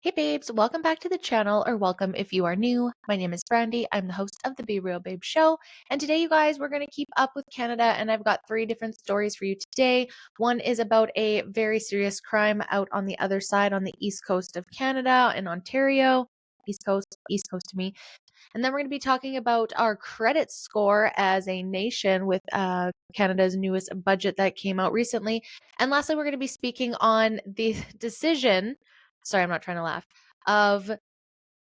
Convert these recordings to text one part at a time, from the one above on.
Hey babes, welcome back to the channel, or welcome if you are new. My name is Brandy. I'm the host of the Be Real Babe show. And today, you guys, we're going to keep up with Canada, and I've got three different stories for you today. One is about a very serious crime out on the other side on the east coast of Canada in Ontario. East Coast to me. And then we're going to be talking about our credit score as a nation with Canada's newest budget that came out recently. And lastly, we're going to be speaking on the decision, sorry, I'm not trying to laugh, of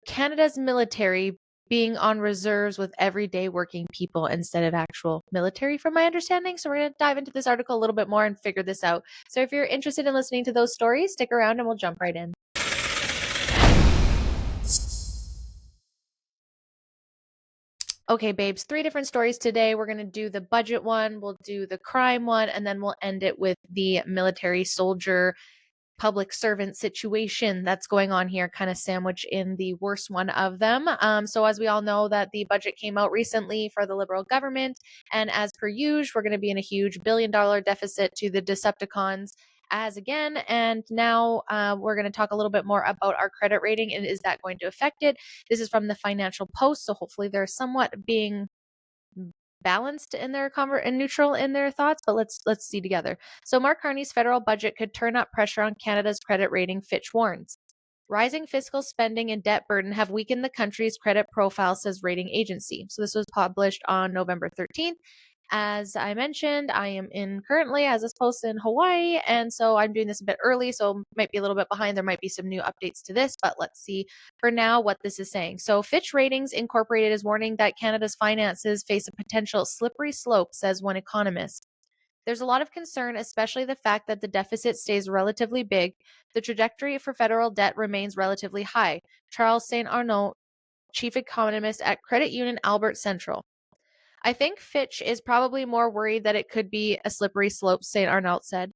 Canada's military being on reserves with everyday working people instead of actual military, from my understanding. So we're going to dive into this article a little bit more and figure this out. So if you're interested in listening to those stories, stick around and we'll jump right in. Okay, babes, three different stories today. We're going to do the budget one, we'll do the crime one, and then we'll end it with the military soldier public servant situation that's going on here, kind of sandwiched in the worst one of them. So as we all know, that the budget came out recently for the Liberal government, and as per usual, we're going to be in a huge $1 billion deficit to the Decepticons as again. And now we're going to talk a little bit more about our credit rating and is that going to affect it. This is from the Financial Post, so hopefully they're somewhat being balanced in their and neutral in their thoughts, but let's see together. So Mark Carney's federal budget could turn up pressure on Canada's credit rating, Fitch warns. Rising fiscal spending and debt burden have weakened the country's credit profile, says rating agency. So this was published on November 13th. As I mentioned, I am in currently as a post in Hawaii, and so I'm doing this a bit early, so might be a little bit behind. There might be some new updates to this, but let's see for now what this is saying. So Fitch Ratings Incorporated is warning that Canada's finances face a potential slippery slope, says one economist. There's a lot of concern, especially the fact that the deficit stays relatively big. The trajectory for federal debt remains relatively high. Charles St. Arnaud, chief economist at credit union Albert Central. I think Fitch is probably more worried that it could be a slippery slope, St. Arnault said.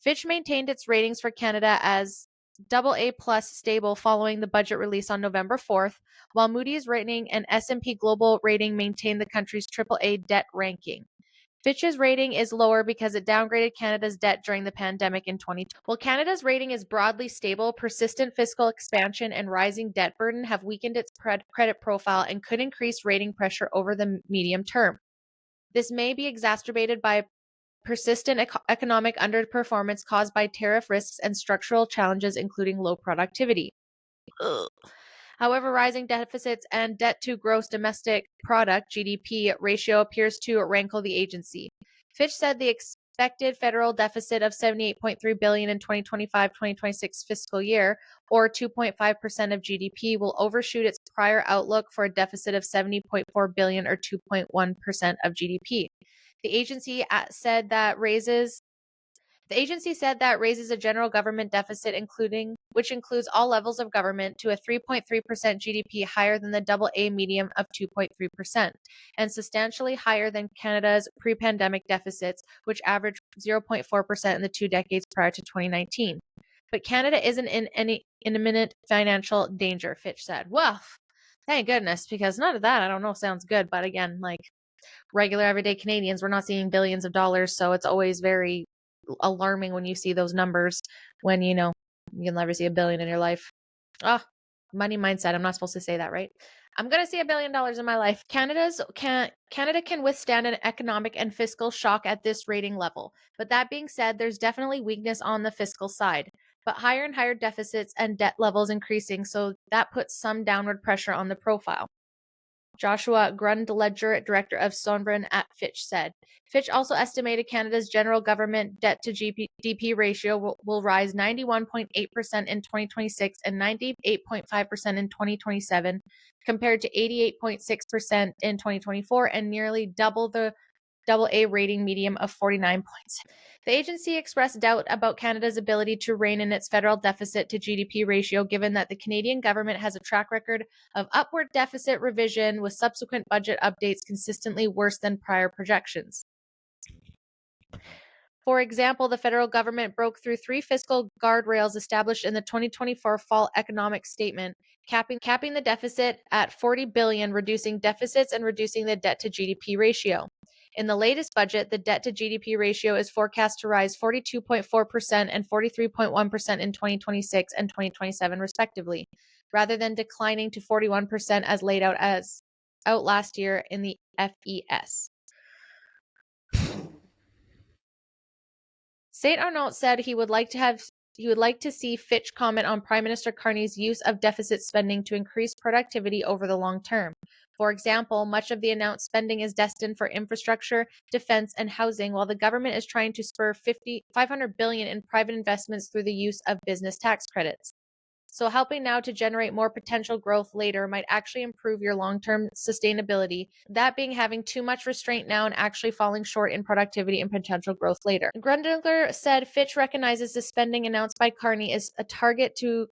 Fitch maintained its ratings for Canada as AA plus stable following the budget release on November 4th, while Moody's rating and S&P Global rating maintained the country's AAA debt ranking. Fitch's rating is lower because it downgraded Canada's debt during the pandemic in 2020. While Canada's rating is broadly stable, persistent fiscal expansion and rising debt burden have weakened its credit profile and could increase rating pressure over the medium term. This may be exacerbated by persistent economic underperformance caused by tariff risks and structural challenges, including low productivity. Ugh. However, rising deficits and debt to gross domestic product (GDP) ratio appears to rankle the agency. Fitch said the expected federal deficit of $78.3 billion in 2025-2026 fiscal year, or 2.5% of GDP, will overshoot its prior outlook for a deficit of $70.4 billion or 2.1% of GDP. The agency said that raises a general government deficit, which includes all levels of government, to a 3.3% GDP, higher than the AA medium of 2.3%, and substantially higher than Canada's pre-pandemic deficits, which averaged 0.4% in the 2 decades prior to 2019. But Canada isn't in any imminent financial danger, Fitch said. Well, thank goodness, because none of that, I don't know, sounds good. But again, like regular everyday Canadians, we're not seeing billions of dollars, so it's always very alarming when you see those numbers when you'll never see $1 billion in your life. Money mindset. I'm not supposed to say that, right? I'm going to see $1 billion in my life. Canada can withstand an economic and fiscal shock at this rating level. But that being said, there's definitely weakness on the fiscal side. But higher and higher deficits and debt levels increasing, so that puts some downward pressure on the profile. Joshua Grundledger, director of Sovereign at Fitch, said. Fitch also estimated Canada's general government debt to GDP ratio will rise 91.8% in 2026 and 98.5% in 2027, compared to 88.6% in 2024 and nearly double the AA rating medium of 49 points. The agency expressed doubt about Canada's ability to rein in its federal deficit to GDP ratio, given that the Canadian government has a track record of upward deficit revision with subsequent budget updates consistently worse than prior projections. For example, the federal government broke through 3 fiscal guardrails established in the 2024 fall economic statement, capping the deficit at $40 billion, reducing deficits and reducing the debt to GDP ratio. In the latest budget, the debt to GDP ratio is forecast to rise 42.4% and 43.1% in 2026 and 2027, respectively, rather than declining to 41% as laid out last year in the FES. St. Arnault said he would like to see Fitch comment on Prime Minister Carney's use of deficit spending to increase productivity over the long term. For example, much of the announced spending is destined for infrastructure, defense, and housing, while the government is trying to spur $500 billion in private investments through the use of business tax credits. So helping now to generate more potential growth later might actually improve your long-term sustainability, that being having too much restraint now and actually falling short in productivity and potential growth later. Grundler said Fitch recognizes the spending announced by Carney is targeted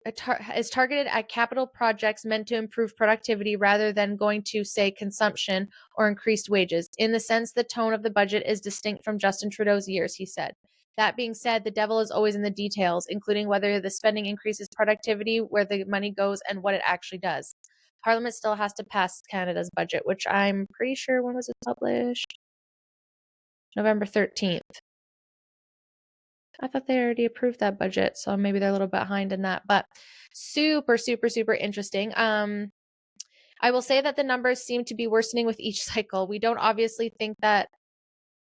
at capital projects meant to improve productivity rather than going to, say, consumption or increased wages. In the sense, the tone of the budget is distinct from Justin Trudeau's years, he said. That being said, the devil is always in the details, including whether the spending increases productivity, where the money goes, and what it actually does. Parliament still has to pass Canada's budget, which I'm pretty sure, when was it published? November 13th. I thought they already approved that budget, so maybe they're a little behind in that, but super, super, super interesting. I will say that the numbers seem to be worsening with each cycle. We don't obviously think that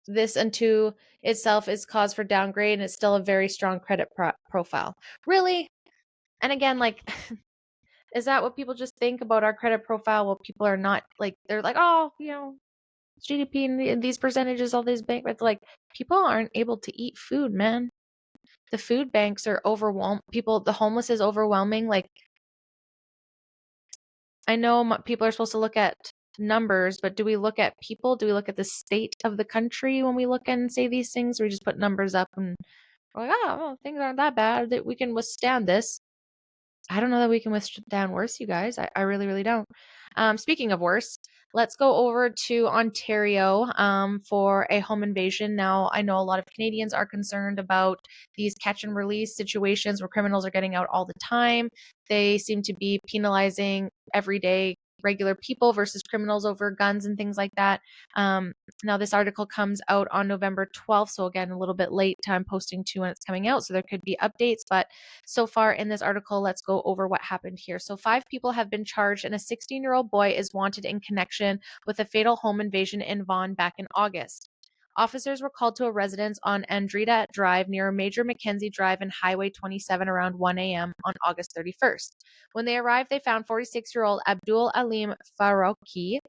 this unto itself is cause for downgrade, and it's still a very strong credit profile. Really? And again, like, is that what people just think about our credit profile? Well, people are not like, they're like, oh, GDP and these percentages, all these bank, it's like, people aren't able to eat food, man. The food banks are overwhelmed. The homeless is overwhelming. Like, I know people are supposed to look at numbers, but do we look at people? Do we look at the state of the country when we look and say these things? Or we just put numbers up and we're like, oh, well, things aren't that bad, that we can withstand this. I don't know that we can withstand worse, you guys. I really, really don't. Speaking of worse, let's go over to Ontario for a home invasion. Now, I know a lot of Canadians are concerned about these catch and release situations where criminals are getting out all the time. They seem to be penalizing everyday regular people versus criminals over guns and things like that. Now, this article comes out on November 12th, so again, a little bit late time posting to when it's coming out, so there could be updates, but so far in this article, let's go over what happened here. So 5 people have been charged, and a 16-year-old boy is wanted in connection with a fatal home invasion in Vaughan back in August. Officers were called to a residence on Andretta Drive near Major Mackenzie Drive and Highway 27 around 1 a.m. on August 31st. When they arrived, they found 46-year-old Abdul Alim Farouki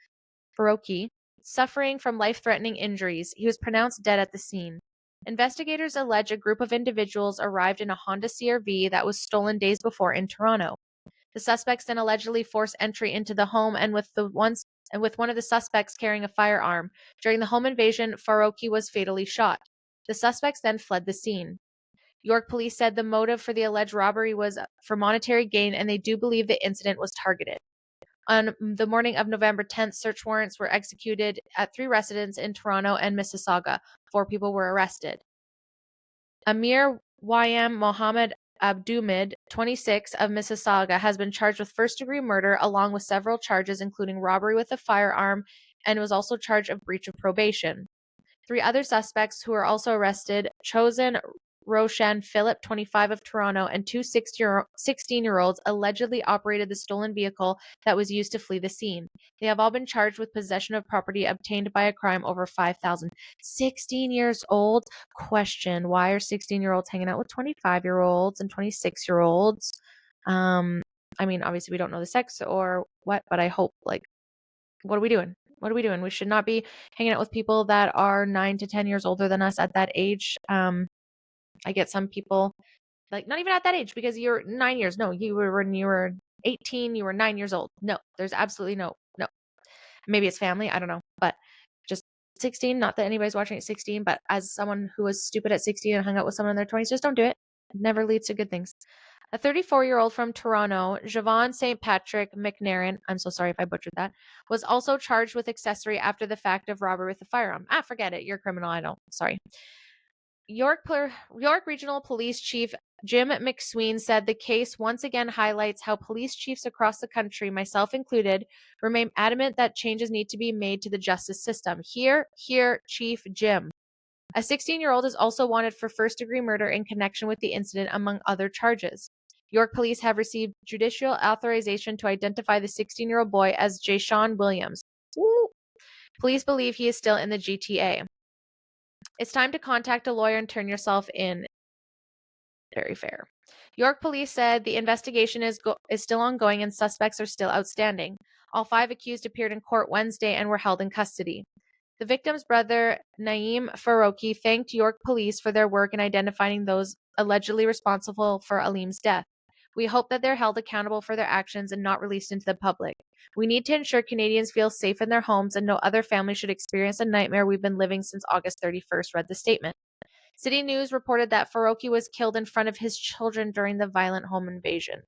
suffering from life-threatening injuries. He was pronounced dead at the scene. Investigators allege a group of individuals arrived in a Honda CR-V that was stolen days before in Toronto. The suspects then allegedly forced entry into the home, and with one of the suspects carrying a firearm. During the home invasion, Farouki was fatally shot. The suspects then fled the scene. York police said the motive for the alleged robbery was for monetary gain, and they do believe the incident was targeted. On the morning of November 10th, search warrants were executed at 3 residences in Toronto and Mississauga. 4 people were arrested. Amir YM Mohammed Abdumid, 26, of Mississauga, has been charged with first-degree murder along with several charges including robbery with a firearm, and was also charged of breach of probation. 3 other suspects who were also arrested, Chosen Roshan Philip, 25, of Toronto, and 2 16-year-olds allegedly operated the stolen vehicle that was used to flee the scene. They have all been charged with possession of property obtained by a crime over $5,000. 16 years old? Question, why are 16-year-olds hanging out with 25-year-olds and 26-year-olds? I mean, obviously we don't know the sex or what, but I hope, like, what are we doing? What are we doing? We should not be hanging out with people that are 9 to 10 years older than us at that age. I get some people, like, not even at that age, because you're 9 years. No, when you were 18, you were 9 years old. No, there's absolutely no. Maybe it's family, I don't know, but just 16, not that anybody's watching at 16, but as someone who was stupid at 16 and hung out with someone in their 20s, just don't do it. It never leads to good things. A 34-year-old from Toronto, Javon St. Patrick McNairn, I'm so sorry if I butchered that, was also charged with accessory after the fact of robbery with a firearm. Forget it. You're a criminal. I don't. Sorry. York Regional Police Chief Jim McSween said the case once again highlights how police chiefs across the country, myself included, remain adamant that changes need to be made to the justice system. Here, Chief Jim. A 16-year-old is also wanted for first-degree murder in connection with the incident, among other charges. York police have received judicial authorization to identify the 16-year-old boy as Jayshawn Williams. Woo. Police believe he is still in the GTA. It's time to contact a lawyer and turn yourself in. Very fair. York police said the investigation is still ongoing and suspects are still outstanding. All 5 accused appeared in court Wednesday and were held in custody. The victim's brother, Naeem Faroqi, thanked York police for their work in identifying those allegedly responsible for Aleem's death. We hope that they're held accountable for their actions and not released into the public. We need to ensure Canadians feel safe in their homes and no other family should experience a nightmare we've been living since August 31st, read the statement. City News reported that Faroqi was killed in front of his children during the violent home invasion.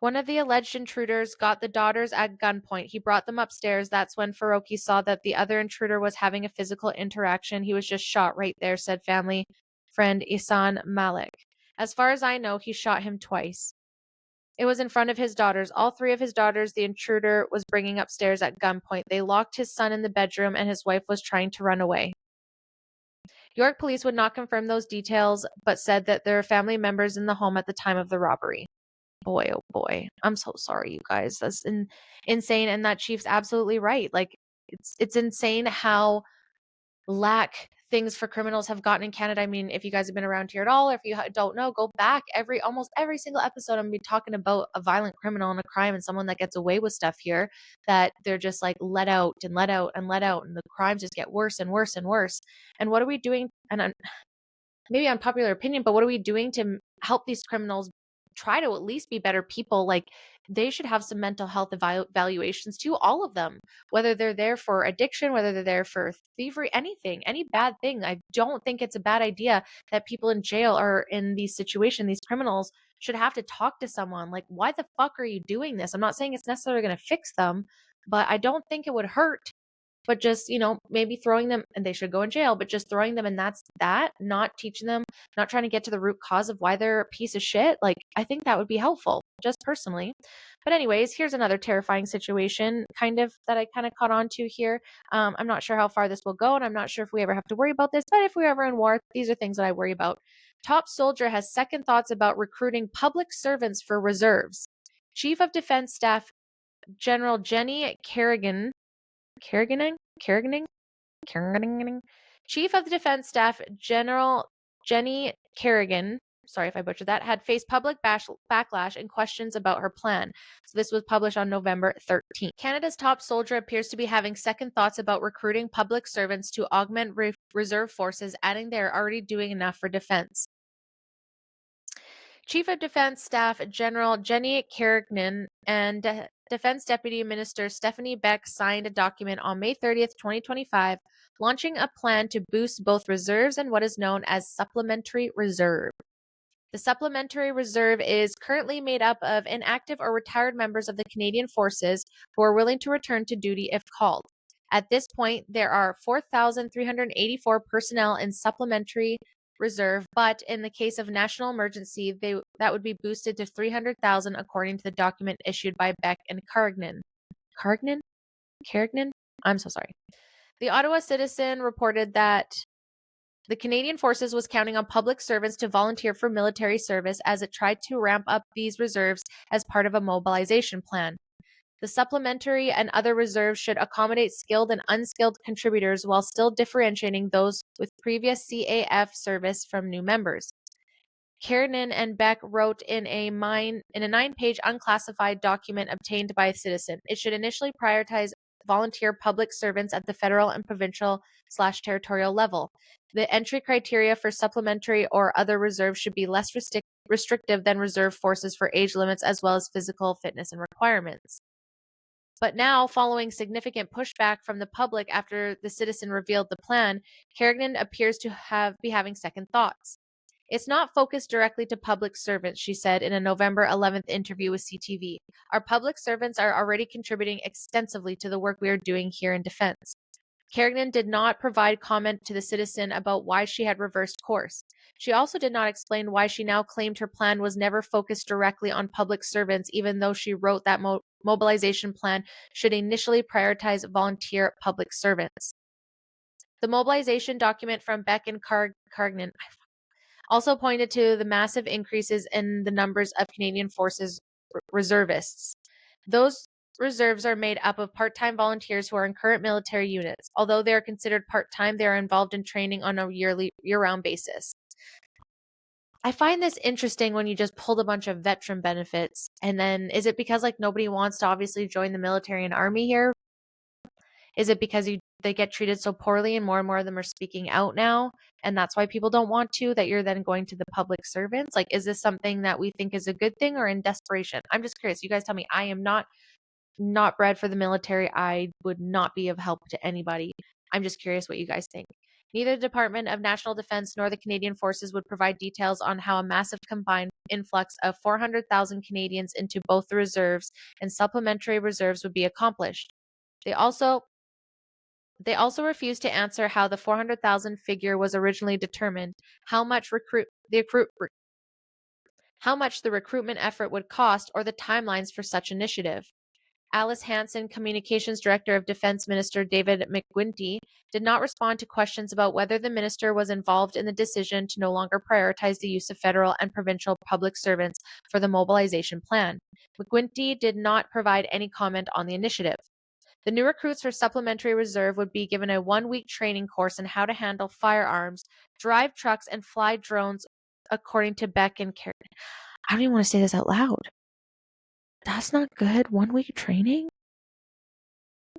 One of the alleged intruders got the daughters at gunpoint. He brought them upstairs. That's when Faroqi saw that the other intruder was having a physical interaction. He was just shot right there, said family friend Ihsan Malik. As far as I know, he shot him twice. It was in front of his daughters. All 3 of his daughters the intruder was bringing upstairs at gunpoint. They locked his son in the bedroom and his wife was trying to run away. York police would not confirm those details, but said that there are family members in the home at the time of the robbery. Boy, oh boy. I'm so sorry, you guys. That's insane. And that chief's absolutely right. Like, it's insane how lack things for criminals have gotten in Canada. I mean, if you guys have been around here at all, or if you don't know, go back almost every single episode. I'm gonna be talking about a violent criminal and a crime and someone that gets away with stuff here that they're just like let out and let out and let out, and the crimes just get worse and worse and worse. And what are we doing? And maybe unpopular opinion, but what are we doing to help these criminals try to at least be better people? Like, they should have some mental health evaluations too, all of them, whether they're there for addiction, whether they're there for thievery, anything, any bad thing. I don't think it's a bad idea that people in jail or in these situations, these criminals should have to talk to someone. Like, why the fuck are you doing this? I'm not saying it's necessarily going to fix them, but I don't think it would hurt. But just, maybe throwing them, and they should go in jail, but just throwing them, and that's that, not teaching them, not trying to get to the root cause of why they're a piece of shit. Like, I think that would be helpful, just personally. But anyways, here's another terrifying situation that I kind of caught on to here. I'm not sure how far this will go, and I'm not sure if we ever have to worry about this, but if we're ever in war, these are things that I worry about. Top soldier has second thoughts about recruiting public servants for reserves. Chief of Defense Staff General Jenny Kerrigan, Chief of the Defense Staff General Jenny Kerrigan, sorry if I butchered that, had faced public backlash and questions about her plan. So this was published on November 13th. Canada's top soldier appears to be having second thoughts about recruiting public servants to augment reserve forces, adding they are already doing enough for defense. Chief of Defense Staff General Jenny Kerrigan and Defense Deputy Minister Stephanie Beck signed a document on May 30th, 2025, launching a plan to boost both reserves and what is known as supplementary reserve. The supplementary reserve is currently made up of inactive or retired members of the Canadian Forces who are willing to return to duty if called. At this point, there are 4,384 personnel in supplementary reserve, but in the case of national emergency, that would be boosted to 300,000 according to the document issued by Beck and Carignan. Carignan? I'm so sorry. The Ottawa Citizen reported that the Canadian Forces was counting on public servants to volunteer for military service as it tried to ramp up these reserves as part of a mobilization plan. The supplementary and other reserves should accommodate skilled and unskilled contributors while still differentiating those with previous CAF service from new members. Kiernan and Beck wrote in a 9-page unclassified document obtained by a citizen. It should initially prioritize volunteer public servants at the federal and provincial/territorial level. The entry criteria for supplementary or other reserves should be less restrictive than reserve forces for age limits as well as physical fitness and requirements. But now, following significant pushback from the public after the citizen revealed the plan, Kerrigan appears to be having second thoughts. It's not focused directly to public servants, she said in a November 11th interview with CTV. Our public servants are already contributing extensively to the work we are doing here in defense. Kerrigan did not provide comment to the citizen about why she had reversed course. She also did not explain why she now claimed her plan was never focused directly on public servants, even though she wrote that mobilization plan should initially prioritize volunteer public servants. The mobilization document from Beck and Cargnan also pointed to the massive increases in the numbers of Canadian Forces reservists. Those reserves are made up of part-time volunteers who are in current military units. Although they are considered part-time, they are involved in training on a year-round basis. I find this interesting when you just pulled a bunch of veteran benefits, and then is it because like nobody wants to obviously join the military and army here? Is it because they get treated so poorly and more of them are speaking out now, and that's why people don't want to, that you're then going to the public servants? Like, is this something that we think is a good thing or in desperation? I'm just curious. You guys tell me. I am not bred for the military. I would not be of help to anybody. I'm just curious what you guys think. Neither the Department of National Defense nor the Canadian Forces would provide details on how a massive combined influx of 400,000 Canadians into both the reserves and supplementary reserves would be accomplished. They also refused to answer how the 400,000 figure was originally determined, how much the recruitment effort would cost, or the timelines for such initiative. Alice Hansen, Communications Director of Defense Minister David McGuinty, did not respond to questions about whether the minister was involved in the decision to no longer prioritize the use of federal and provincial public servants for the mobilization plan. McGuinty did not provide any comment on the initiative. The new recruits for supplementary reserve would be given a 1-week training course on how to handle firearms, drive trucks, and fly drones, according to Beck and Karen. I don't even want to say this out loud. That's not good. 1-week training?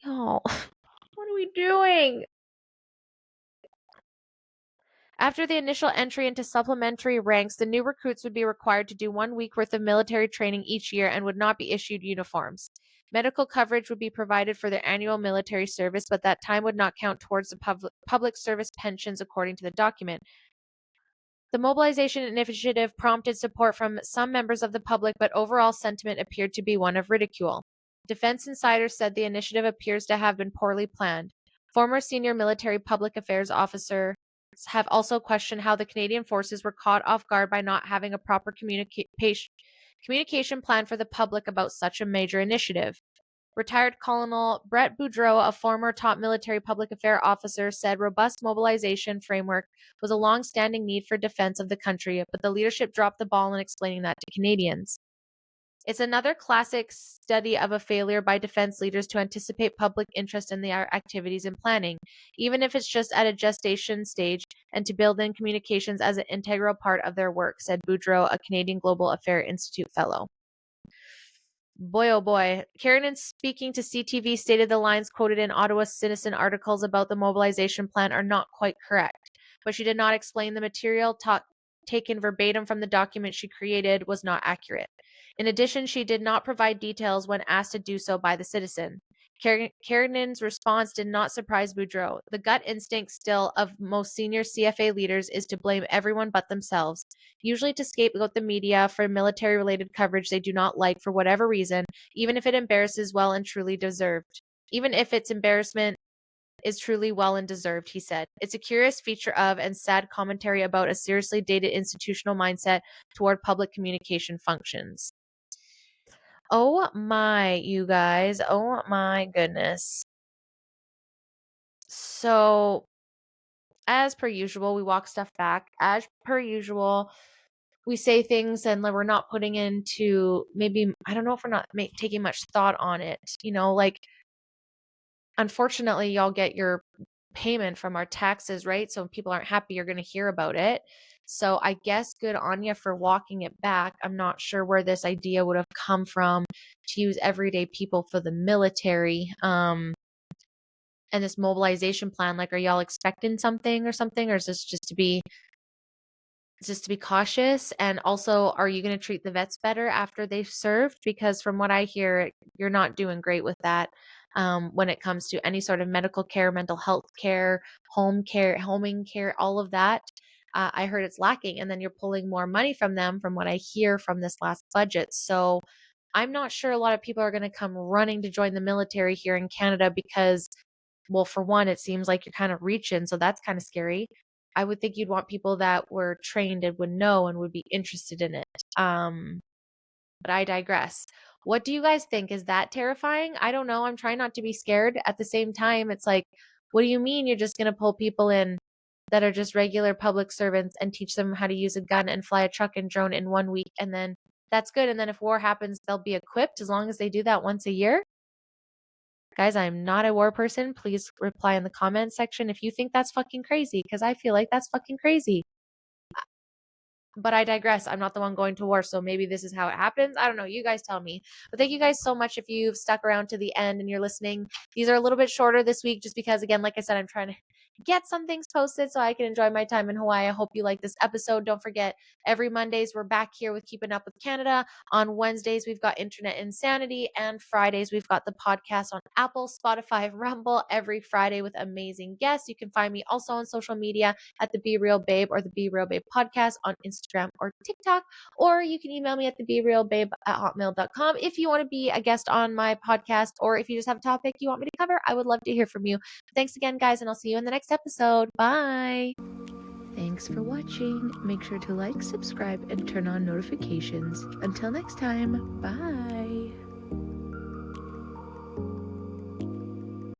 No. What are we doing? After the initial entry into supplementary ranks, the new recruits would be required to do 1 week worth of military training each year and would not be issued uniforms. Medical coverage would be provided for their annual military service, but that time would not count towards the public service pensions, according to the document. The mobilization initiative prompted support from some members of the public, but overall sentiment appeared to be one of ridicule. Defense insiders said the initiative appears to have been poorly planned. Former senior military public affairs officers have also questioned how the Canadian Forces were caught off guard by not having a proper communication plan for the public about such a major initiative. Retired Colonel Brett Boudreau, a former top military public affairs officer, said robust mobilization framework was a long-standing need for defense of the country, but the leadership dropped the ball in explaining that to Canadians. It's another classic study of a failure by defense leaders to anticipate public interest in their activities and planning, even if it's just at a gestation stage, and to build in communications as an integral part of their work, said Boudreau, a Canadian Global Affairs Institute fellow. Boy, oh boy. Kiernan, speaking to CTV, stated the lines quoted in Ottawa Citizen articles about the mobilization plan are not quite correct, but she did not explain the material taken verbatim from the document she created was not accurate. In addition, she did not provide details when asked to do so by the citizen. Kiernan's response did not surprise Boudreau. The gut instinct still of most senior CFA leaders is to blame everyone but themselves, usually to scapegoat the media for military-related coverage they do not like for whatever reason, even if it embarrasses well and truly deserved. Even if its embarrassment is truly well and deserved, he said. It's a curious feature of and sad commentary about a seriously dated institutional mindset toward public communication functions. Oh my, you guys. Oh my goodness. So, as per usual, we walk stuff back. As per usual, we say things and we're not putting into maybe, I don't know if we're not taking much thought on it. Like, unfortunately, y'all get your payment from our taxes, right? So when people aren't happy, you're going to hear about it. So I guess good on you for walking it back. I'm not sure where this idea would have come from to use everyday people for the military. And this mobilization plan, like, are y'all expecting something or something? Or is this just to be cautious? And also, are you going to treat the vets better after they've served? Because from what I hear, you're not doing great with that. When it comes to any sort of medical care, mental health care, homing care, all of that. I heard it's lacking, and then you're pulling more money from them from what I hear from this last budget. So I'm not sure a lot of people are going to come running to join the military here in Canada because well, for one, it seems like you're kind of reaching, so that's kind of scary. I would think you'd want people that were trained and would know and would be interested in it. But I digress. What do you guys think? Is that terrifying? I don't know. I'm trying not to be scared. At the same time, it's like, what do you mean you're just going to pull people in that are just regular public servants and teach them how to use a gun and fly a truck and drone in 1 week? And then that's good. And then if war happens, they'll be equipped as long as they do that once a year. Guys, I'm not a war person. Please reply in the comment section if you think that's fucking crazy, because I feel like that's fucking crazy. But I digress. I'm not the one going to war, so maybe this is how it happens. I don't know. You guys tell me. But thank you guys so much if you've stuck around to the end and you're listening. These are a little bit shorter this week just because, again, like I said, I'm trying to get some things posted so I can enjoy my time in Hawaii. I hope you like this episode. Don't forget, every Mondays we're back here with Keeping Up with Canada. On Wednesdays, we've got Internet Insanity. And Fridays, we've got the podcast on Apple, Spotify, Rumble every Friday with amazing guests. You can find me also on social media at the Be Real Babe or the Be Real Babe podcast on Instagram or TikTok, or you can email me at the BeRealBabe@hotmail.com if you want to be a guest on my podcast, or if you just have a topic you want me to cover. I would love to hear from you. Thanks again, guys, and I'll see you in the next episode. Bye. Thanks for watching. Make sure to like, subscribe, and turn on notifications. Until next time, bye.